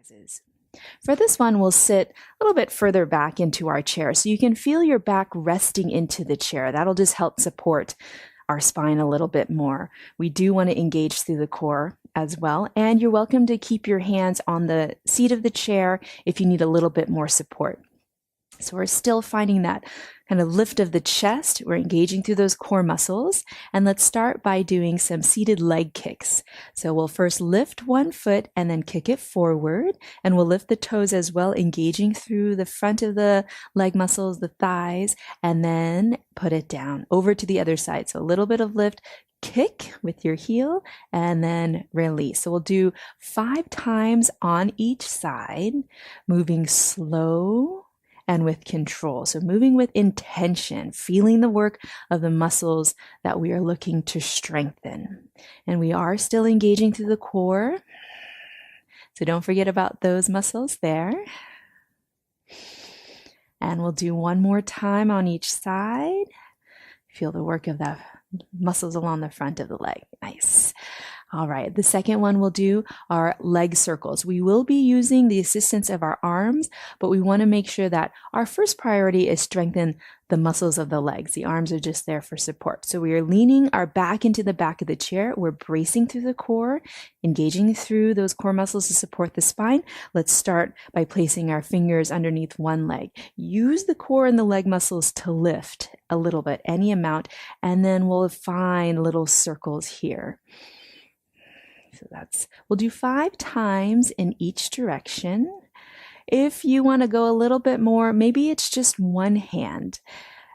poses. For this one, we'll sit a little bit further back into our chair so you can feel your back resting into the chair. That'll just help support our spine a little bit more. We do want to engage through the core as well, and you're welcome to keep your hands on the seat of the chair if you need a little bit more support. So we're still finding that kind of lift of the chest. We're engaging through those core muscles. And let's start by doing some seated leg kicks. So we'll first lift one foot and then kick it forward. And we'll lift the toes as well, engaging through the front of the leg muscles, the thighs, and then put it down over to the other side. So a little bit of lift, kick with your heel, and then release. So we'll do 5 times on each side, moving slow and with control. So moving with intention, feeling the work of the muscles that we are looking to strengthen. And we are still engaging through the core. So don't forget about those muscles there. And we'll do one more time on each side. Feel the work of the muscles along the front of the leg. Nice. All right, the second one we'll do are leg circles. We will be using the assistance of our arms, but we want to make sure that our first priority is strengthen the muscles of the legs. The arms are just there for support. So we are leaning our back into the back of the chair. We're bracing through the core, engaging through those core muscles to support the spine. Let's start by placing our fingers underneath one leg. Use the core and the leg muscles to lift a little bit, any amount, and then we'll find little circles here. So we'll do 5 times in each direction. If you want to go a little bit more, maybe it's just one hand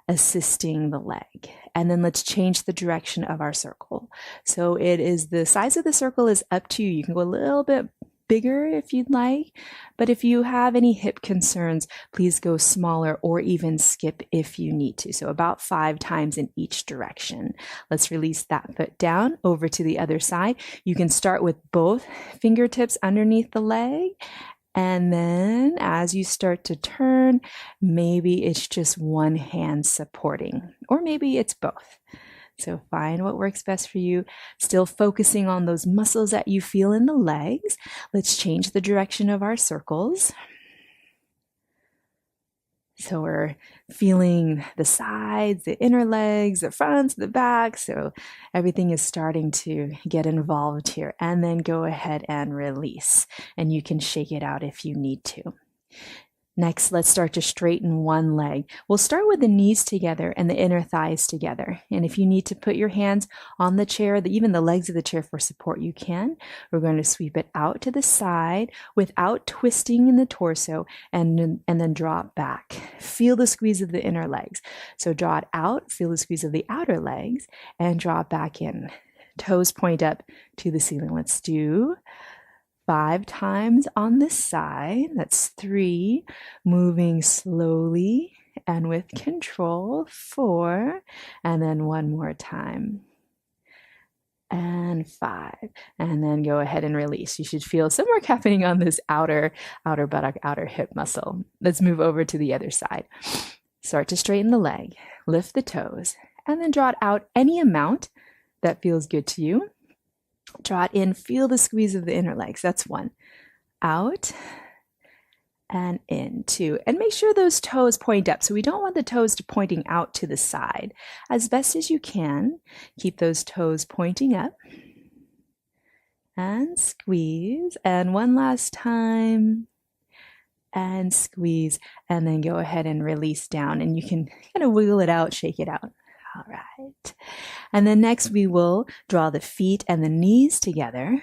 assisting the leg. And then let's change the direction of our circle. So the size of the circle is up to you. You can go a little bit bigger if you'd like, but if you have any hip concerns, please go smaller or even skip if you need to. So about 5 times in each direction. Let's release that foot down over to the other side. You can start with both fingertips underneath the leg. And then as you start to turn, maybe it's just one hand supporting, or maybe it's both. So find what works best for you. Still focusing on those muscles that you feel in the legs. Let's change the direction of our circles. So we're feeling the sides, the inner legs, the fronts, the back. So everything is starting to get involved here. And then go ahead and release. And you can shake it out if you need to. Next, let's start to straighten one leg. We'll start with the knees together and the inner thighs together. And if you need to put your hands on the chair, even the legs of the chair for support, you can. We're going to sweep it out to the side without twisting in the torso and then draw it back. Feel the squeeze of the inner legs. So draw it out, feel the squeeze of the outer legs, and draw it back in. Toes point up to the ceiling. Let's do 5 times on this side. That's 3, moving slowly and with control. 4, and then one more time. And 5, and then go ahead and release. You should feel some work happening on this outer buttock, outer hip muscle. Let's move over to the other side. Start to straighten the leg, lift the toes, and then draw it out any amount that feels good to you. Draw it in, feel the squeeze of the inner legs. That's 1. Out and in. 2. And make sure those toes point up. So we don't want the toes to pointing out to the side. As best as you can, keep those toes pointing up. And squeeze. And one last time. And squeeze. And then go ahead and release down. And you can kind of wiggle it out, shake it out. All right. And then next we will draw the feet and the knees together,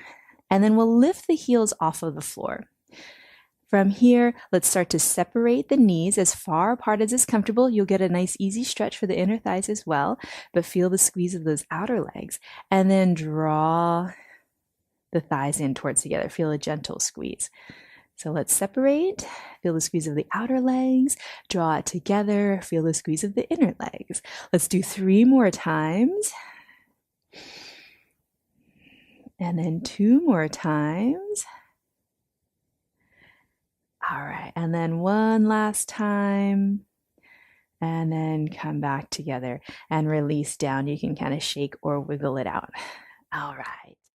and then we'll lift the heels off of the floor. From here, let's start to separate the knees as far apart as is comfortable. You'll get a nice easy stretch for the inner thighs as well, but feel the squeeze of those outer legs, and then draw the thighs in towards together. Feel a gentle squeeze. So let's separate, feel the squeeze of the outer legs, draw it together, feel the squeeze of the inner legs. Let's do 3 more times. And then 2 more times. All right, and then one last time. And then come back together and release down. You can kind of shake or wiggle it out. All right.